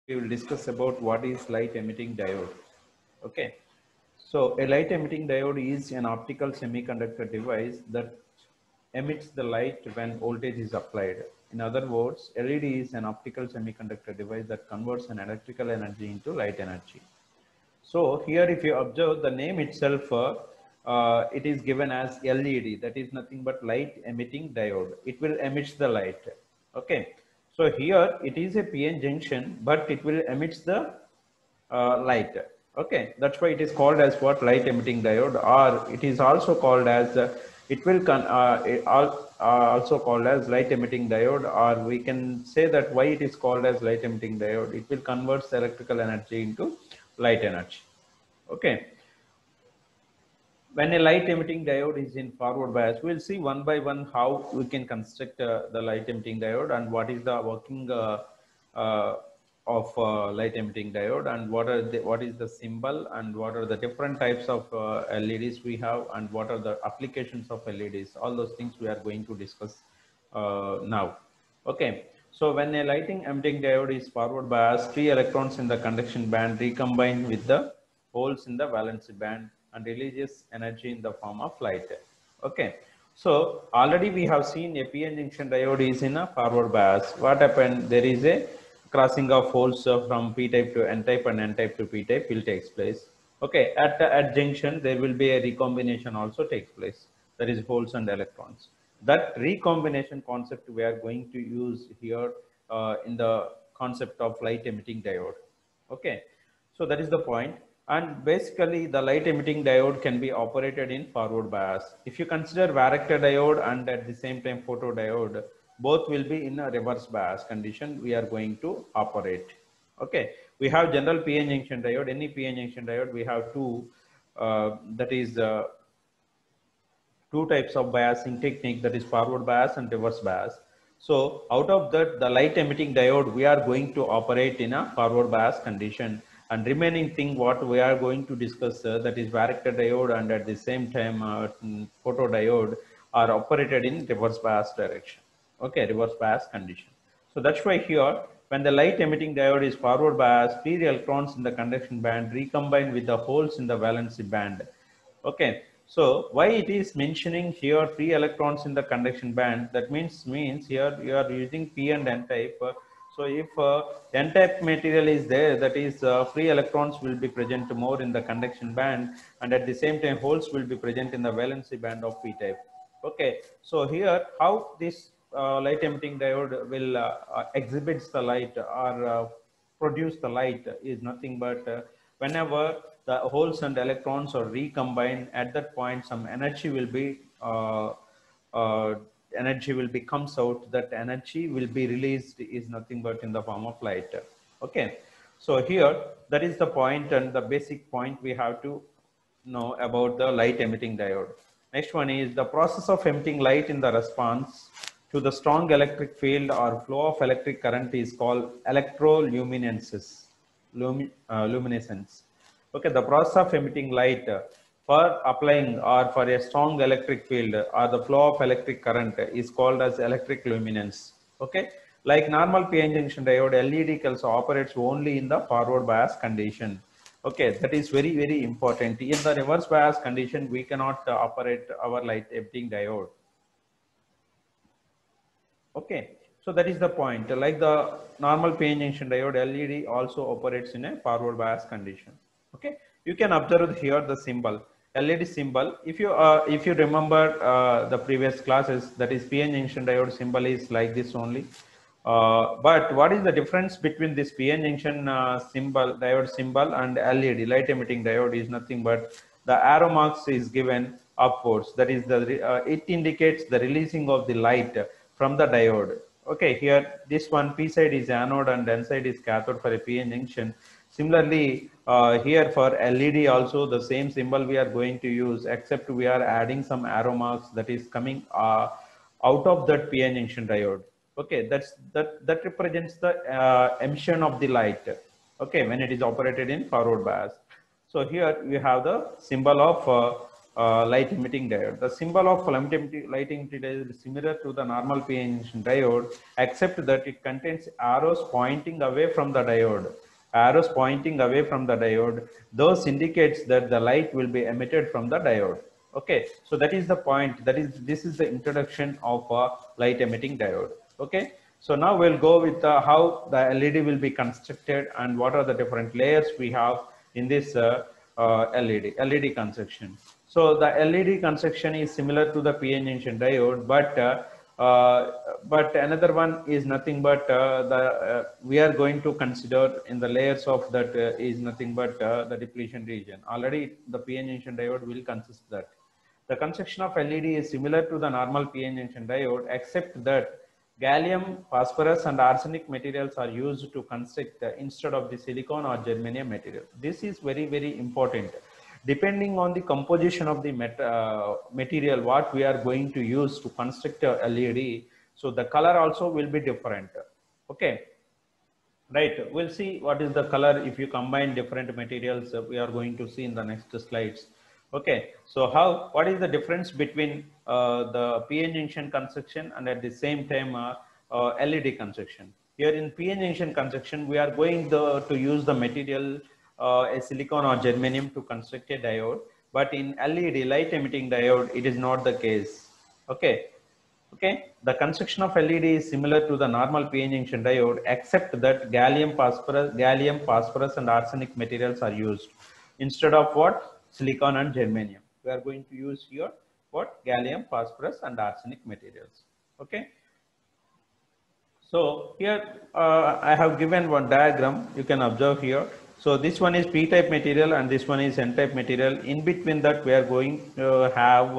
we will discuss about what is light emitting diode. Okay, so a light emitting diode is an optical semiconductor device that emits the light when voltage is applied. In other words, LED is an optical semiconductor device that converts an electrical energy into light energy. So here, if you observe the name itself, it is given as LED. That is nothing but light emitting diode. It will emit the light. Okay. So here it is a PN junction, but it will emit the light. Okay. That's why it is called as what, light emitting diode, or it is also called as also called as light emitting diode, or we can say that why it is called as light emitting diode. It will convert the electrical energy into light energy. Okay. When a light emitting diode is in forward bias, we'll see one by one how we can construct the light emitting diode and what is the working uh, of light emitting diode, and what is the symbol, and what are the different types of LEDs we have, and what are the applications of LEDs. All those things we are going to discuss now. Okay. So when a lighting emitting diode is forward biased, free electrons in the conduction band recombine with the holes in the valency band and releases energy in the form of light. Okay. So already we have seen a PN junction diode is in a forward bias. What happened? There is a crossing of holes from P type to N type and N type to P type will takes place. Okay. At junction there will be a recombination also takes place. That is holes and electrons. That recombination concept we are going to use here in the concept of light emitting diode. Okay. So that is the point. And basically the light emitting diode can be operated in forward bias. If you consider varactor diode and at the same time photodiode, both will be in a reverse bias condition we are going to operate. Okay. We have general PN junction diode. Any PN junction diode, we have two, that is two types of biasing technique, that is forward bias and reverse bias. So out of that, the light emitting diode, we are going to operate in a forward bias condition, and remaining thing what we are going to discuss, that is varactor diode and at the same time photodiode, are operated in reverse bias direction. Okay, reverse bias condition. So that's why here, when the light emitting diode is forward bias, free electrons in the conduction band recombine with the holes in the valency band. Okay, so why it is mentioning here free electrons in the conduction band? That means here you are using P and N type. So if N type material is there, that is free electrons will be present more in the conduction band, and at the same time holes will be present in the valency band of P type. Okay, so here how this light emitting diode will exhibits the light or produce the light is nothing but whenever the holes and electrons are recombined, at that point some energy will be uh, comes out. That energy will be released is nothing but in the form of light. Okay, so here that is the point and the basic point we have to know about the light emitting diode. Next one is the process of emitting light in the response to the strong electric field or flow of electric current is called electroluminescence. Luminescence. Okay, the process of emitting light for applying or for a strong electric field or the flow of electric current is called as electric luminance. Okay, like normal PN junction diode, LED also operates only in the forward bias condition. Okay, that is very, very important. In the reverse bias condition, we cannot operate our light emitting diode. Okay, so that is the point. Like the normal PN junction diode, LED also operates in a forward bias condition. Okay, you can observe here the symbol, LED symbol. If you remember the previous classes, that is PN junction diode symbol is like this only. But what is the difference between this PN junction symbol, diode symbol, and LED light emitting diode is nothing but the arrow marks is given upwards. That is it indicates the releasing of the light from the diode. Okay, here this one P side is anode and N side is cathode for a PN junction. Similarly, here for LED also the same symbol we are going to use, except we are adding some arrow marks that is coming out of that PN junction diode. Okay, that represents the emission of the light. Okay, when it is operated in forward bias. So here we have the symbol of light emitting diode. The symbol of light emitting diode is similar to the normal PN junction diode, except that it contains arrows pointing away from the diode. Arrows pointing away from the diode, those indicates that the light will be emitted from the diode. Okay, so that is the point. This is the introduction of a light emitting diode. Okay, so now we'll go with how the LED will be constructed and what are the different layers we have in this LED construction. So the LED construction is similar to the PN junction diode, but another one is nothing but we are going to consider in the layers of that is nothing but the depletion region. Already the PN junction diode will consist that. The construction of LED is similar to the normal PN junction diode, except that gallium, phosphorus, and arsenic materials are used to construct instead of the silicon or germanium material. This is very, very important. Depending on the composition of the material, what we are going to use to construct a LED, so the color also will be different. Okay. Right, we'll see what is the color if you combine different materials. We are going to see in the next slides. Okay, so what is the difference between the PN junction construction and at the same time LED construction? Here in PN junction construction, we are going to use the material a silicon or germanium to construct a diode, but in LED light emitting diode, it is not the case. Okay. Okay, the construction of LED is similar to the normal PN junction diode, except that gallium, phosphorus, and arsenic materials are used instead of what? Silicon and germanium. We are going to use here what? Gallium, phosphorus, and arsenic materials. Okay. So here I have given one diagram. You can observe here. So this one is P-type material and this one is N-type material. In between that, we are going to have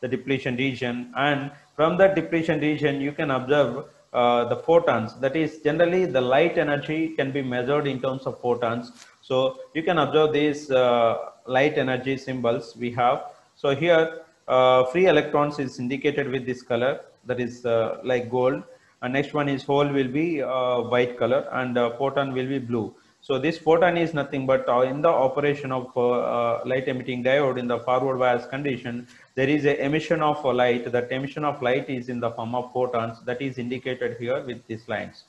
the depletion region, and from that depletion region, you can observe the photons. That is, generally the light energy can be measured in terms of photons. So you can observe these light energy symbols we have. So here free electrons is indicated with this color, that is like gold. And next one is hole will be white color, and photon will be blue. So this photon is nothing but in the operation of light emitting diode in the forward bias condition, there is a emission of light. That emission of light is in the form of photons, that is indicated here with these lines.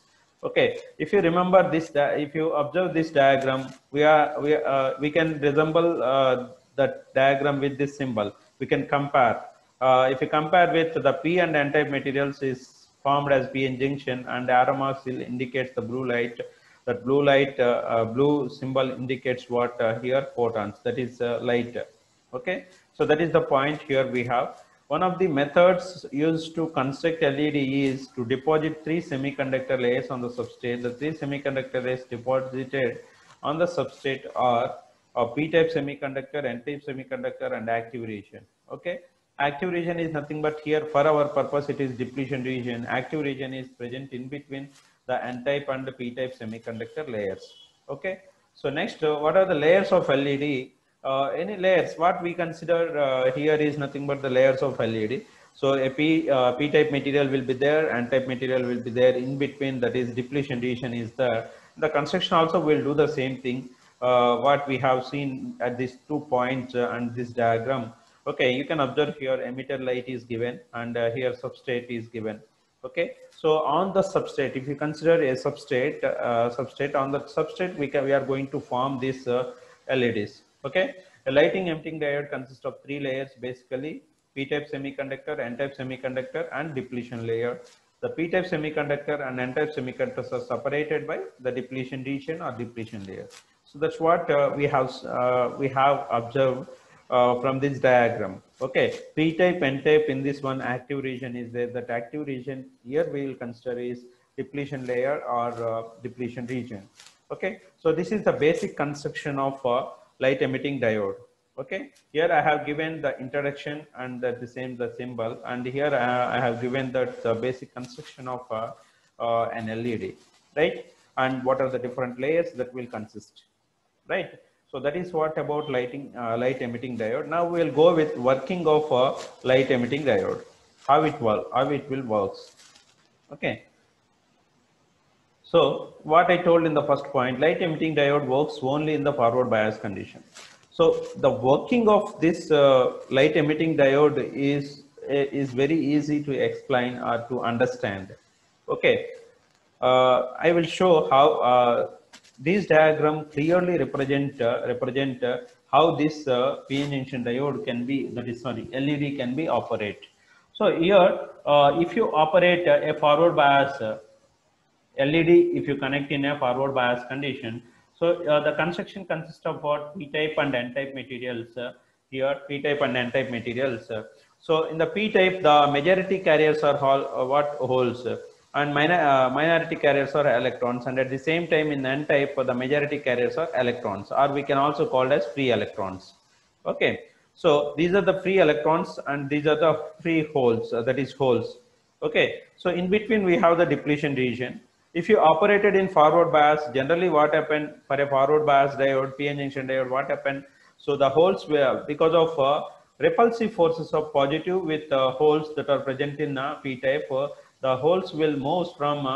Okay, if you remember this, if you observe this diagram, we can resemble that diagram with this symbol. We can compare. If you compare with the P and N-type materials is formed as PN junction, and the arrow mark still indicates the blue light. That blue light, blue symbol indicates what here? Photons, that is light. Okay, so that is the point here we have. One of the methods used to construct LED is to deposit 3 semiconductor layers on the substrate. The 3 semiconductor layers deposited on the substrate are a P-type semiconductor, N-type semiconductor, and active region. Okay, active region is nothing but here for our purpose it is depletion region. Active region is present in between the N-type and the P-type semiconductor layers. Okay, so next, what are the layers of LED? Any layers, what we consider here is nothing but the layers of LED. So a P-type material will be there, N-type material will be there. In between, that is depletion region is there. The construction also will do the same thing. What we have seen at these 2 points and this diagram. Okay, you can observe here emitter light is given, and here substrate is given. Okay, so on the substrate, if you consider a substrate, on the substrate we are going to form these LEDs. Okay, a lighting emitting diode consists of 3 layers basically: P-type semiconductor, N-type semiconductor, and depletion layer. The P-type semiconductor and N-type semiconductors are separated by the depletion region or depletion layer. So that's what we have observed from this diagram. Okay, P-type, N-type, in this one active region is there. That active region here we will consider is depletion layer or depletion region. Okay, so this is the basic construction of light emitting diode. Okay, here I have given the introduction and the symbol, and here I have given the basic construction of an LED, right? And what are the different layers that will consist, right? So that is what about light emitting diode. Now we will go with working of light emitting diode, how it will works. Okay. So what I told in the first point, light emitting diode works only in the forward bias condition. So the working of this light emitting diode is very easy to explain or to understand. Okay, I will show how these diagram clearly represent how this PN junction diode can be, that is sorry, LED can be operate. So here, if you operate a forward bias LED, if you connect in a forward bias condition, so the construction consists of what? P-type and N-type materials. Here, P-type and N-type materials. So in the P-type, the majority carriers are what? Holes, and minority carriers are electrons. And at the same time, in N-type, the majority carriers are electrons, or we can also call as free electrons. Okay, so these are the free electrons, and these are the free holes. That is holes. Okay, so in between we have the depletion region. If you operated in forward bias, generally what happened for a forward bias diode, PN junction diode, what happened? So the holes were, because of repulsive forces of positive with holes that are present in P-type, the holes will move from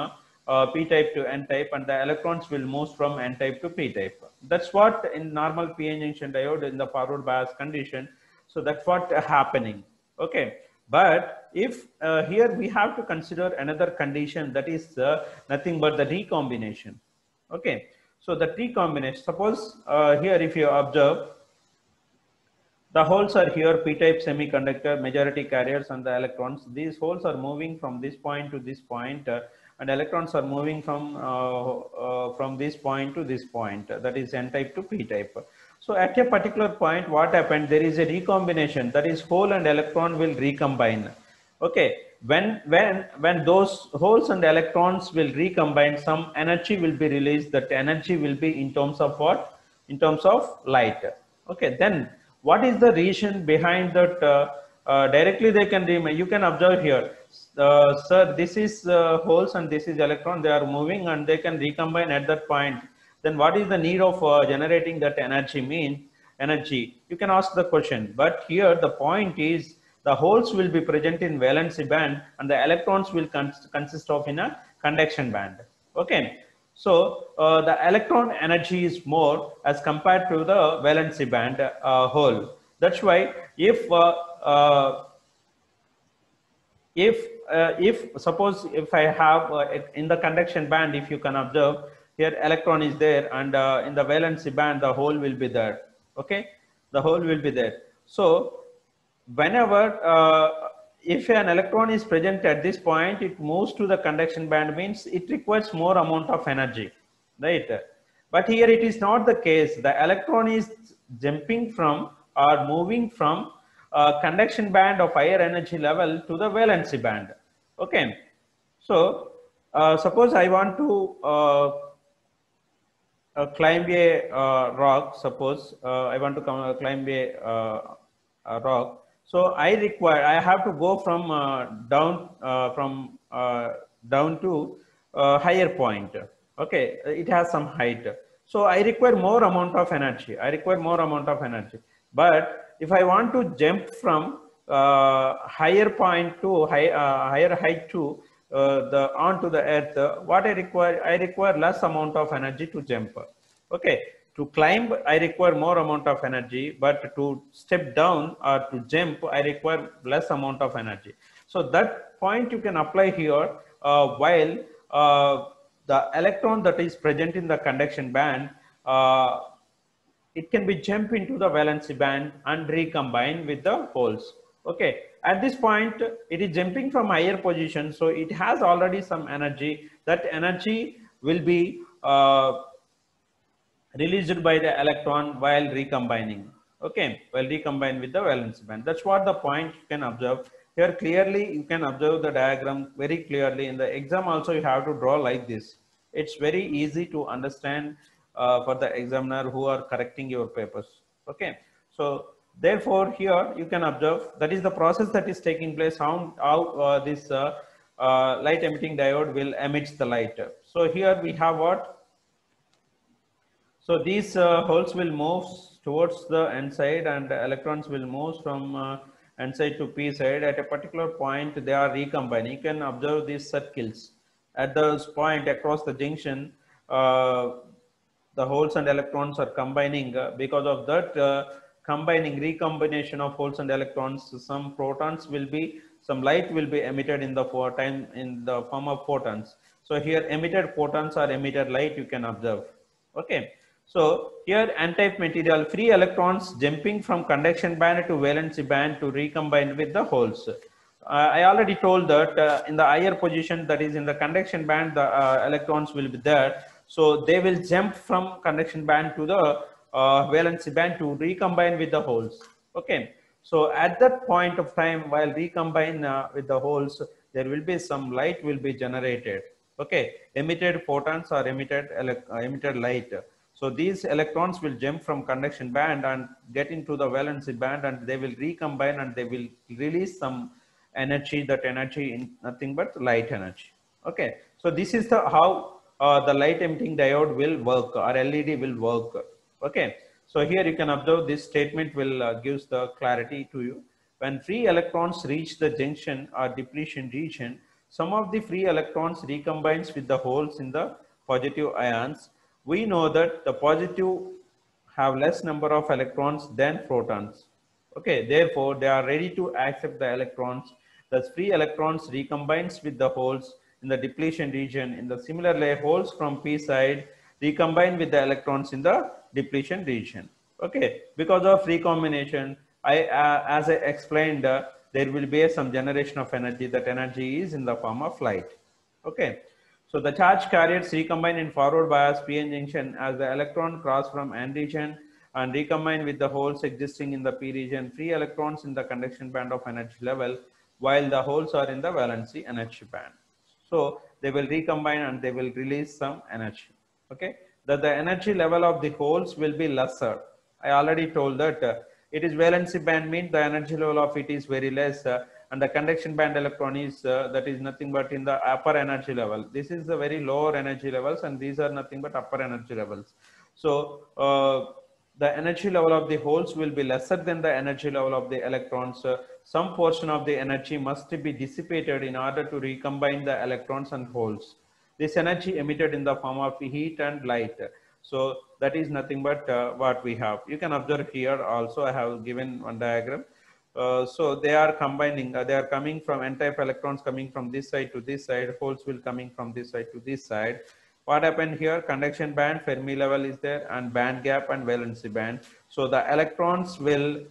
P-type to N-type, and the electrons will move from N-type to P-type. That's what in normal PN junction diode in the forward bias condition. So that's what happening. Okay, but if here we have to consider another condition, that is nothing but the recombination. Okay, so the recombination, suppose here if you observe, the holes are here, P-type semiconductor, majority carriers and the electrons. These holes are moving from this point to this point, and electrons are moving from this point to this point, that is N-type to P-type. So at a particular point, what happened? There is a recombination, that is hole and electron will recombine. Okay, when those holes and electrons will recombine, some energy will be released. That energy will be in terms of what? In terms of light. Okay, then what is the reason behind that? Directly they can you can observe here, sir, this is holes and this is electron, they are moving and they can recombine at that point. Then what is the need of generating that energy? You can ask the question, but here the point is the holes will be present in valency band and the electrons will consist of in a conduction band. Okay, so the electron energy is more as compared to the valency band hole. That's why if suppose if I have in the conduction band, if you can observe here, electron is there, and in the valency band the hole will be there. Okay, the hole will be there. So whenever if an electron is present at this point, it moves to the conduction band, means it requires more amount of energy, right? But here it is not the case. The electron is jumping from or moving from conduction band of higher energy level to the valency band. Okay, so suppose I want to climb a rock. Suppose I want to climb a rock. So I have to go from down to higher point. Okay, it has some height. So I require more amount of energy. But if I want to jump from higher point to higher height to the onto the earth, what I require less amount of energy to jump. Okay, to climb I require more amount of energy, but to step down or to jump I require less amount of energy. So that point you can apply here while the electron that is present in the conduction band, it can be jump into the valency band and recombine with the holes. Okay, at this point it is jumping from higher position, so it has already some energy. That energy will be released by the electron while recombining. Okay, while recombine with the valence band. That's what the point you can observe here. Clearly you can observe the diagram very clearly. In the exam also you have to draw like this. It's very easy to understand for the examiner who are correcting your papers. Okay, so therefore here you can observe that is the process that is taking place, how this light emitting diode will emit the light. So here we have what? So these holes will move towards the N side, and electrons will move from N side to P side. At a particular point, they are recombining. You can observe these circles. At this point across the junction, the holes and electrons are combining. Because of that recombination of holes and electrons, some protons will be, some light will be emitted in the form of photons. So here emitted photons or emitted light you can observe. Okay, so here n-type material, free electrons jumping from conduction band to valency band to recombine with the holes. I already told that in the higher position, that is in the conduction band, the electrons will be there. So they will jump from conduction band to the valency band to recombine with the holes. Okay. So at that point of time, while recombine with the holes, there will be some light will be generated. Okay. Emitted photons or emitted light. So these electrons will jump from conduction band and get into the valency band, and they will recombine and they will release some energy. That energy in nothing but light energy. Okay, so this is the how the light emitting diode will work, or LED will work. Okay, so here you can observe this statement will gives the clarity to you. When free electrons reach the junction or depletion region, some of the free electrons recombines with the holes in the positive ions. We know that the positive have less number of electrons than protons. Okay, therefore they are ready to accept the electrons. Thus free electrons recombines with the holes in the depletion region. In the similarly, holes from p side recombine with the electrons in the depletion region. Okay, because of recombination, as I explained, there will be some generation of energy. That energy is in the form of light. Okay, so the charge carriers recombine in forward bias p-n junction as the electron cross from n region and recombine with the holes existing in the p region. Free electrons in the conduction band of energy level, while the holes are in the valency energy band. So they will recombine and they will release some energy. Okay, that the energy level of the holes will be lesser. I already told that it is valency band means the energy level of it is very less, and the conduction band electron is that is nothing but in the upper energy level. This is the very lower energy levels, and these are nothing but upper energy levels. So the energy level of the holes will be lesser than the energy level of the electrons. Some portion of the energy must be dissipated in order to recombine the electrons and holes. This energy emitted in the form of heat and light. So that is nothing but what we have. You can observe here also I have given one diagram. So they are combining, they are coming from n-type electrons coming from this side to this side, holes will coming from this side to this side. What happened here? Conduction band, Fermi level is there, and band gap and valency band. So the electrons will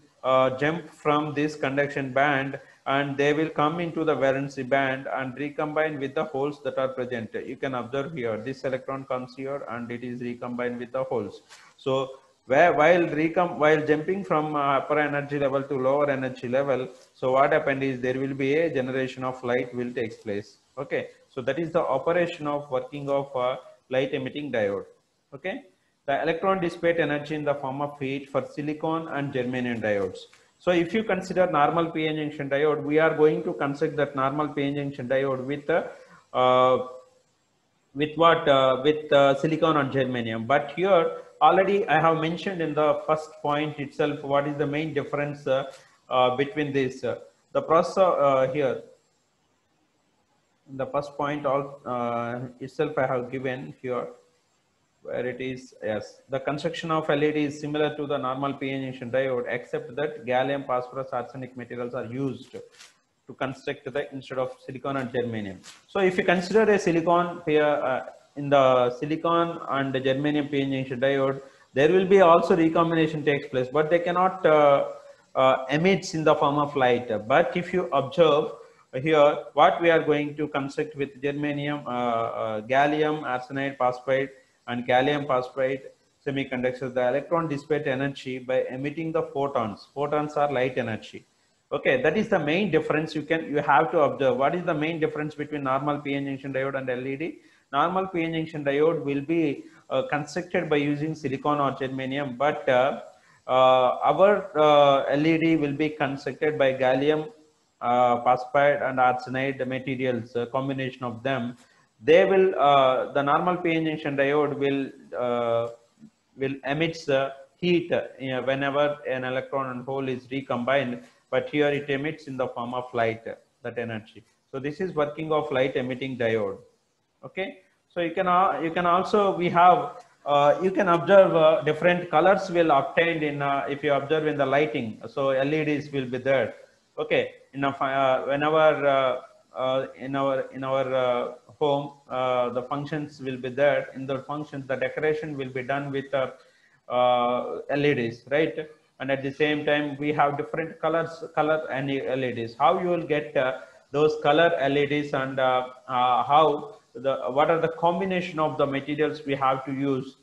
jump from this conduction band and they will come into the valency band and recombine with the holes that are present. You can observe here, this electron comes here and it is recombined with the holes. So while jumping from upper energy level to lower energy level, so what happened is there will be a generation of light will take place. Okay, so that is the operation of working of light emitting diode. Okay, the electron dissipate energy in the form of heat for silicon and germanium diodes. So if you consider normal p-n junction diode, we are going to construct that normal p-n junction diode with what with silicon and germanium. But here already I have mentioned in the first point itself what is the main difference between this. The process here, the first point itself I have given here, where it is, yes, the construction of LED is similar to the normal p-n junction diode, except that gallium, phosphorus, arsenic materials are used to construct the instead of silicon and germanium. So if you consider a silicon here in the silicon and the germanium p-n junction diode, there will be also recombination takes place, but they cannot emit in the form of light. But if you observe here, what we are going to construct with germanium, gallium arsenide phosphide and gallium phosphide semiconductors, the electron dissipate energy by emitting the photons. Photons are light energy. Okay, that is the main difference. You have to observe what is the main difference between normal p-n junction diode and LED. Normal p-n junction diode will be constructed by using silicon or germanium, but our LED will be constructed by gallium phosphide and arsenide materials, combination of them. They will the normal p-n junction diode will emit heat whenever an electron and hole is recombined, but here it emits in the form of light, that energy. So this is working of light emitting diode. Okay, so you can also, we have you can observe different colors will obtained in if you observe in the lighting. So LEDs will be there. Okay, whenever in our home, the functions will be there. In the functions, the decoration will be done with LEDs, right? And at the same time, we have different color and LEDs. How you will get those color LEDs, and how what are the combination of the materials we have to use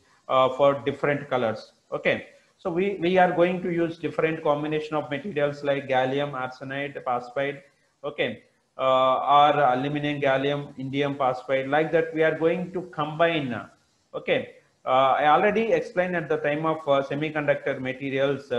for different colors. Okay, so we are going to use different combination of materials like gallium arsenide phosphide. Okay, or aluminum gallium indium phosphide, like that we are going to combine. Okay, I already explained at the time of semiconductor materials.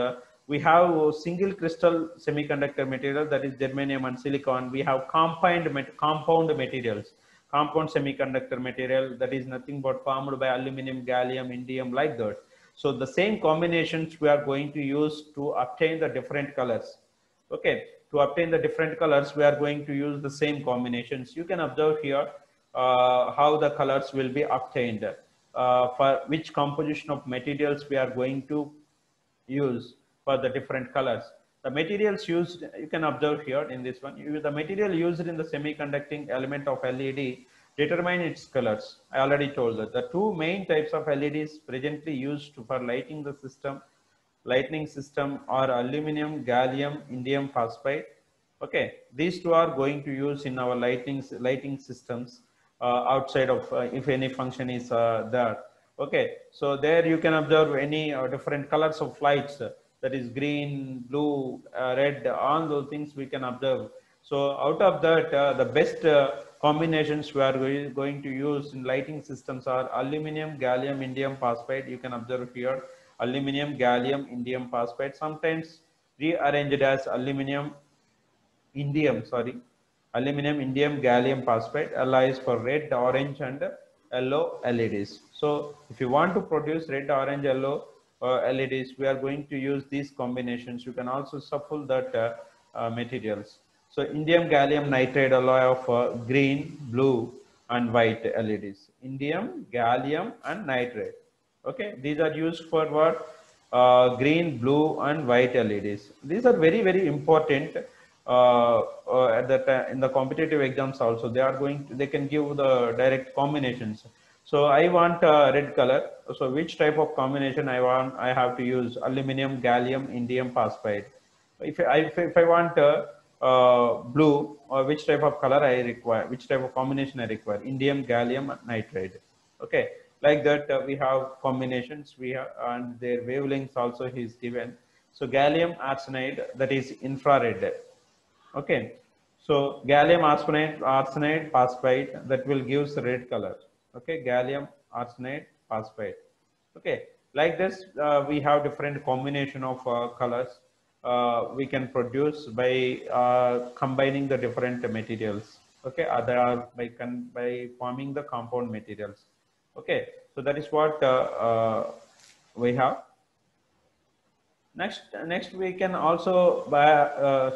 We have single crystal semiconductor material, that is germanium and silicon. We have compound materials, compound semiconductor material, that is nothing but formed by aluminum, gallium, indium, like that. So the same combinations we are going to use to obtain the different colors. Okay, to obtain the different colors, we are going to use the same combinations. You can observe here how the colors will be obtained, for which composition of materials we are going to use for the different colors. The materials used, you can observe here in this one, the material used in the semiconducting element of LED determine its colors. I already told that the two main types of LEDs presently used for lighting the system, lightning system, are aluminum, gallium, indium phosphide. Okay, these two are going to use in our lighting systems outside of if any function is there. Okay, so there you can observe any different colors of lights, that is green, blue, red, all those things we can observe. So out of that, the best combinations we are going to use in lighting systems are aluminum, gallium, indium phosphide. You can observe here aluminum, gallium, indium phosphide, sometimes rearranged as aluminum, indium, gallium phosphide. Li is for red, orange, and yellow LEDs. So if you want to produce red, orange, yellow LEDs, we are going to use these combinations. You can also shuffle that materials. So indium gallium nitride alloy of green, blue, and white LEDs. Indium, gallium, and nitride. Okay, these are used for what? Green, blue, and white LEDs. These are very, very important at the in the competitive exams also. They can give the direct combinations. So I want red color. So which type of combination I want? I have to use aluminum, gallium, indium phosphide. If I want blue, or which type of color I require, which type of combination I require? Indium, gallium, nitride. Okay, like that we have combinations. We have, and their wavelengths also is given. So gallium arsenide, that is infrared. Okay, so gallium arsenide phosphide, that will gives red color. Okay, gallium arsenide phosphide. Okay, like this we have different combination of colors we can produce by combining the different materials. Okay, other are by forming the compound materials. Okay, so that is what we have. Next we can also buy.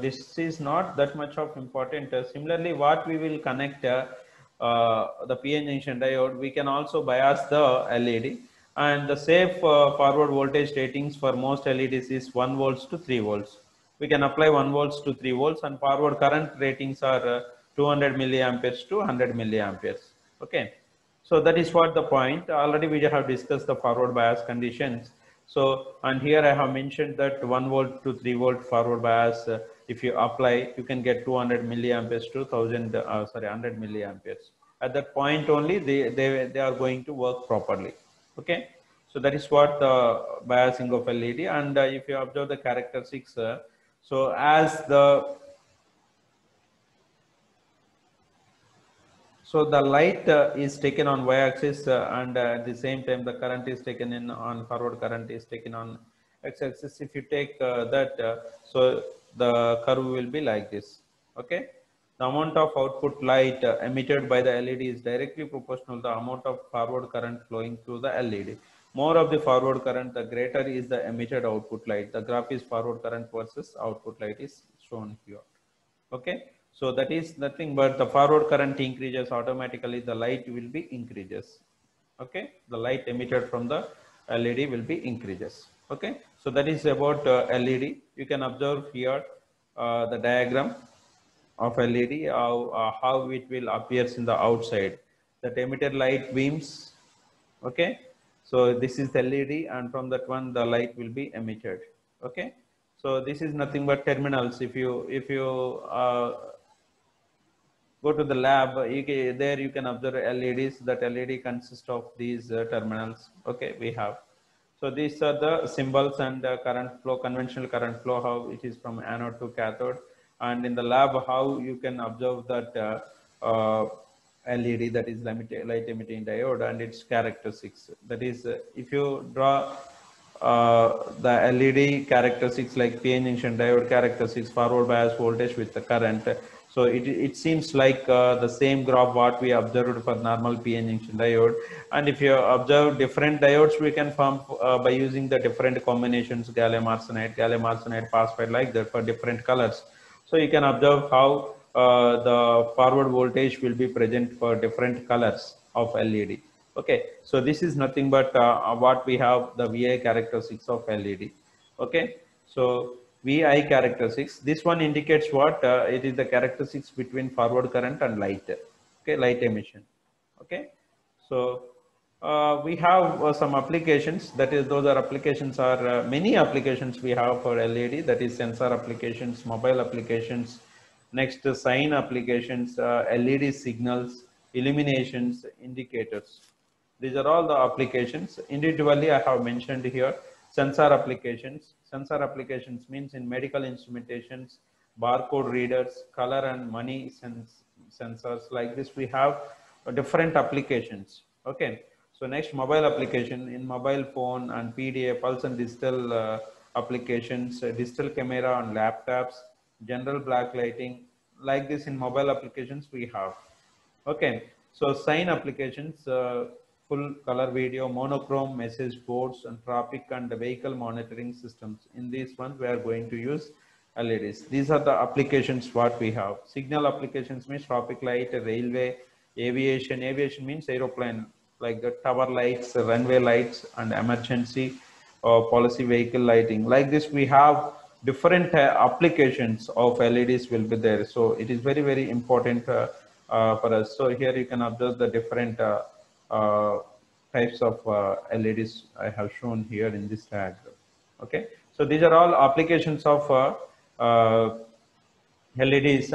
This is not that much of important. Similarly, what we will connect the PN junction diode, we can also bias the LED, and the safe forward voltage ratings for most LEDs is 1 volts to 3 volts. We can apply 1 volts to 3 volts, and forward current ratings are 200 milliamperes to 100 milliamperes. Okay. So that is what the point. Already we have discussed the forward bias conditions. So, and here I have mentioned that 1 volt to 3 volt forward bias, if you apply, you can get 200 milliamperes to 100 milliamperes. At that point only, they are going to work properly. Okay. So that is what the biasing of LED. And if you observe the characteristics, so as the So the light is taken on y-axis, and at the same time the current is taken in on forward current is taken on x-axis. If you take that, so the curve will be like this. Okay, the amount of output light emitted by the LED is directly proportional to the amount of forward current flowing through the LED. More of the forward current, the greater is the emitted output light. The graph is forward current versus output light is shown here. Okay, so that is nothing but the forward current increases, automatically the light will be increases. Okay, the light emitted from the LED will be increases. Okay, so that is about LED. You can observe here the diagram of LED, how it will appears in the outside. That emitted light beams. Okay, so this is LED, and from that one the light will be emitted. Okay, so this is nothing but terminals. If you go to the lab, there you can observe LEDs. That LED consists of these terminals. Okay, we have. So these are the symbols and current flow, conventional current flow, how it is from anode to cathode. And in the lab, how you can observe that LED, that is light emitting diode, and its characteristics. That is, if you draw the LED characteristics like PN junction diode characteristics, forward bias voltage with the current. So it seems like the same graph what we observed for normal PN junction diode. And if you observe different diodes, we can form by using the different combinations, gallium arsenide, phosphide, like that, for different colors. So you can observe how the forward voltage will be present for different colors of LED. Okay, so this is nothing but what we have, the VI characteristics of LED. Okay, so VI characteristics, this one indicates what it is the characteristics between forward current and light. Okay, light emission. Okay, so we have some applications, that is, those are applications are many applications we have for LED, that is sensor applications, mobile applications, next sign applications, LED signals, illuminations, indicators. These are all the applications. Individually, I have mentioned here sensor applications. Sensor applications means in medical instrumentations, barcode readers, color and money sensors. Like this, we have different applications. Okay. So next, mobile application, in mobile phone and PDA, pulse and digital applications, digital camera on laptops, general black lighting. Like this, in mobile applications we have. Okay, so sign applications, full color video, monochrome message boards, and traffic and vehicle monitoring systems. In these ones, we are going to use LEDs. These are the applications what we have. Signal applications means traffic light, railway, aviation. Aviation means aeroplane, like the tower lights, runway lights, and emergency policy vehicle lighting. Like this, we have different applications of LEDs will be there. So it is very, very important for us. So here you can observe the different uh, types of LEDs I have shown here in this diagram. Okay, so these are all applications of LEDs.